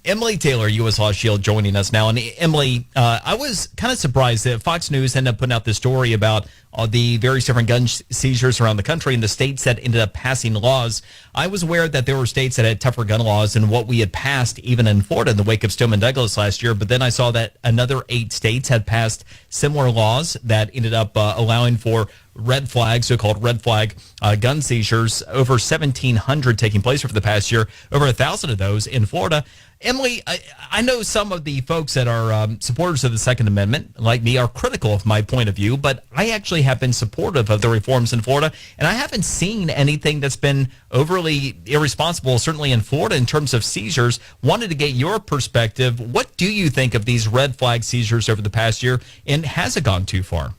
Emily Taylor, U.S. Law Shield, joining us now. And Emily, I was kind of surprised that Fox News ended up putting out this story about the various different gun seizures around the country and the states that ended up passing laws. I was aware that there were states that had tougher gun laws than what we had passed even in Florida in the wake of Stoneman Douglas last year. But then I saw that another 8 states had passed similar laws that ended up allowing for red flag, so-called red flag gun seizures, over 1,700 taking place over the past year, over 1,000 of those in Florida. Emily, I know some of the folks that are supporters of the Second Amendment, like me, are critical of my point of view, but I actually have been supportive of the reforms in Florida, and I haven't seen anything that's been overly irresponsible, certainly in Florida, in terms of seizures. Wanted to get your perspective. What do you think of these red flag seizures over the past year, and has it gone too far?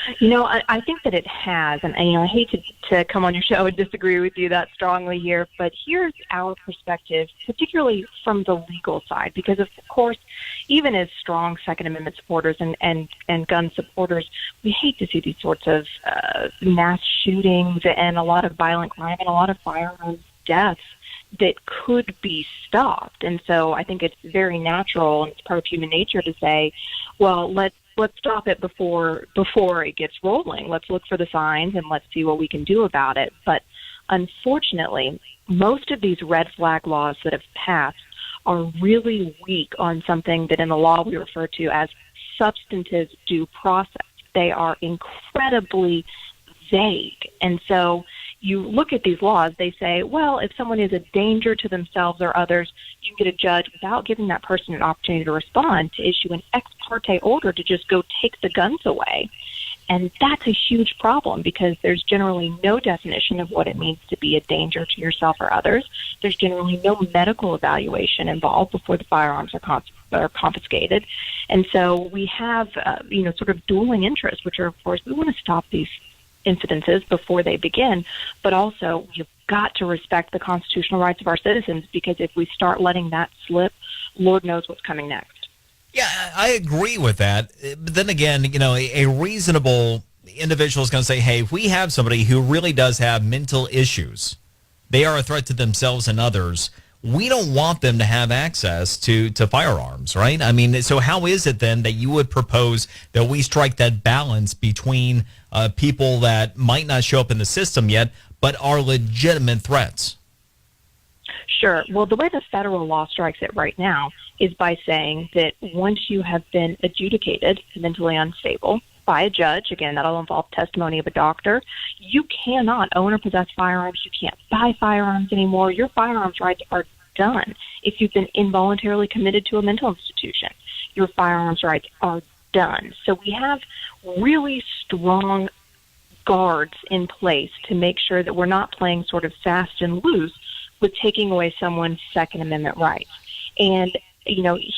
I think that it has, and I hate to come on your show and disagree with you that strongly here, but here's our perspective, particularly from the legal side, because of course, even as strong Second Amendment supporters and gun supporters, we hate to see these sorts of mass shootings and a lot of violent crime and a lot of firearms deaths that could be stopped. And so I think it's very natural and it's part of human nature to say, well, let's stop it before it gets rolling. Let's look for the signs and let's see what we can do about it. But unfortunately, most of these red flag laws that have passed are really weak on something that in the law we refer to as substantive due process. They are incredibly vague. And so you look at these laws, they say, well, if someone is a danger to themselves or others, you can get a judge without giving that person an opportunity to respond to issue an ex parte order to just go take the guns away. And that's a huge problem because there's generally no definition of what it means to be a danger to yourself or others. There's generally no medical evaluation involved before the firearms are confiscated. And so we have, sort of dueling interests, which are, of course, we want to stop these incidences before they begin, but also you've got to respect the constitutional rights of our citizens, because if we start letting that slip, Lord knows what's coming next. Yeah, I agree with that. But then again, a reasonable individual is going to say, hey, if we have somebody who really does have mental issues, they are a threat to themselves and others, we don't want them to have access to firearms, right? I mean, so how is it then that you would propose that we strike that balance between people that might not show up in the system yet, but are legitimate threats? Sure. Well, the way the federal law strikes it right now is by saying that once you have been adjudicated mentally unstable by a judge, again, that'll involve testimony of a doctor, you cannot own or possess firearms. You can't buy firearms anymore. Your firearms rights are done. If you've been involuntarily committed to a mental institution, your firearms rights are done. So we have really strong guards in place to make sure that we're not playing sort of fast and loose with taking away someone's Second Amendment rights. And,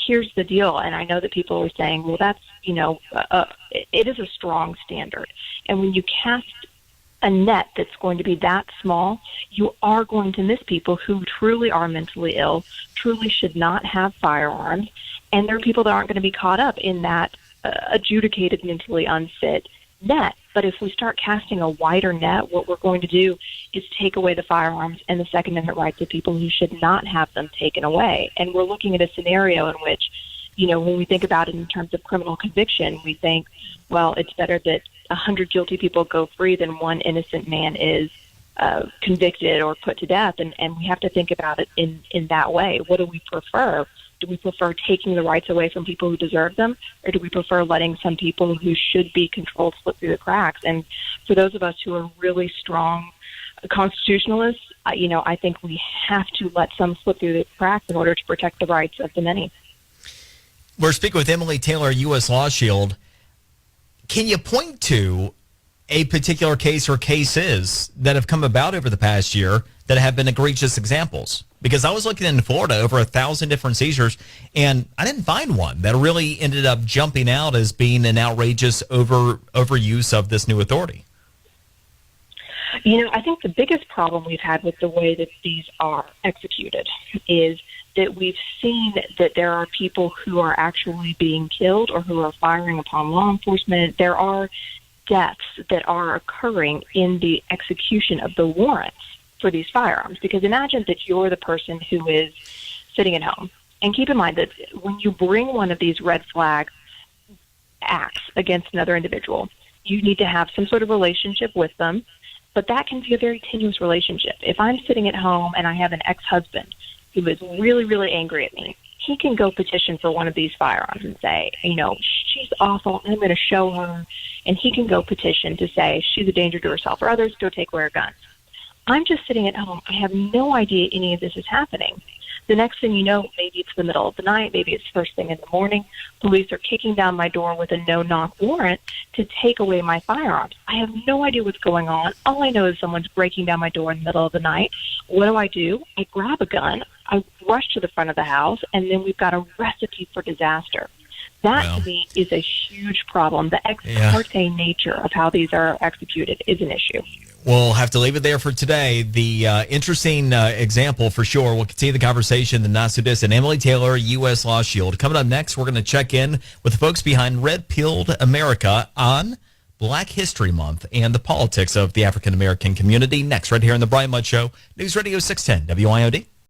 here's the deal, and I know that people are saying, well, that's, it is a strong standard. And when you cast a net that's going to be that small, you are going to miss people who truly are mentally ill, truly should not have firearms, and there are people that aren't going to be caught up in that adjudicated mentally unfit net. But if we start casting a wider net, what we're going to do is take away the firearms and the Second Amendment rights of people who should not have them taken away. And we're looking at a scenario in which, when we think about it in terms of criminal conviction, we think, well, it's better that 100 guilty people go free than one innocent man is convicted or put to death. And we have to think about it in that way. What do we prefer? Do we prefer taking the rights away from people who deserve them, or do we prefer letting some people who should be controlled slip through the cracks? And for those of us who are really strong constitutionalists, I think we have to let some slip through the cracks in order to protect the rights of the many. We're speaking with Emily Taylor, U.S. Law Shield. Can you point to a particular case or cases that have come about over the past year that have been egregious examples? Because I was looking in Florida, over 1,000 different seizures, and I didn't find one that really ended up jumping out as being an outrageous overuse of this new authority. I think the biggest problem we've had with the way that these are executed is that we've seen that there are people who are actually being killed or who are firing upon law enforcement. There are deaths that are occurring in the execution of the warrants for these firearms. Because imagine that you're the person who is sitting at home. And keep in mind that when you bring one of these red flag acts against another individual, you need to have some sort of relationship with them, but that can be a very tenuous relationship. If I'm sitting at home and I have an ex-husband who is really, really angry at me, he can go petition for one of these firearms and say, she's awful, I'm going to show her. And he can go petition to say she's a danger to herself or others, go take away her guns. I'm just sitting at home. I have no idea any of this is happening. The next thing you know, maybe it's the middle of the night, maybe it's first thing in the morning. Police are kicking down my door with a no-knock warrant to take away my firearms. I have no idea what's going on. All I know is someone's breaking down my door in the middle of the night. What do? I grab a gun, I rush to the front of the house, and then we've got a recipe for disaster. That, to me, is a huge problem. The ex parte nature of how these are executed is an issue. We'll have to leave it there for today. The interesting example for sure. We'll continue the conversation. The not so distant Emily Taylor, U.S. Law Shield. Coming up next, we're going to check in with the folks behind Red Pilled America on Black History Month and the politics of the African American community. Next, right here on the Brian Mudd Show, News Radio 610 WIOD.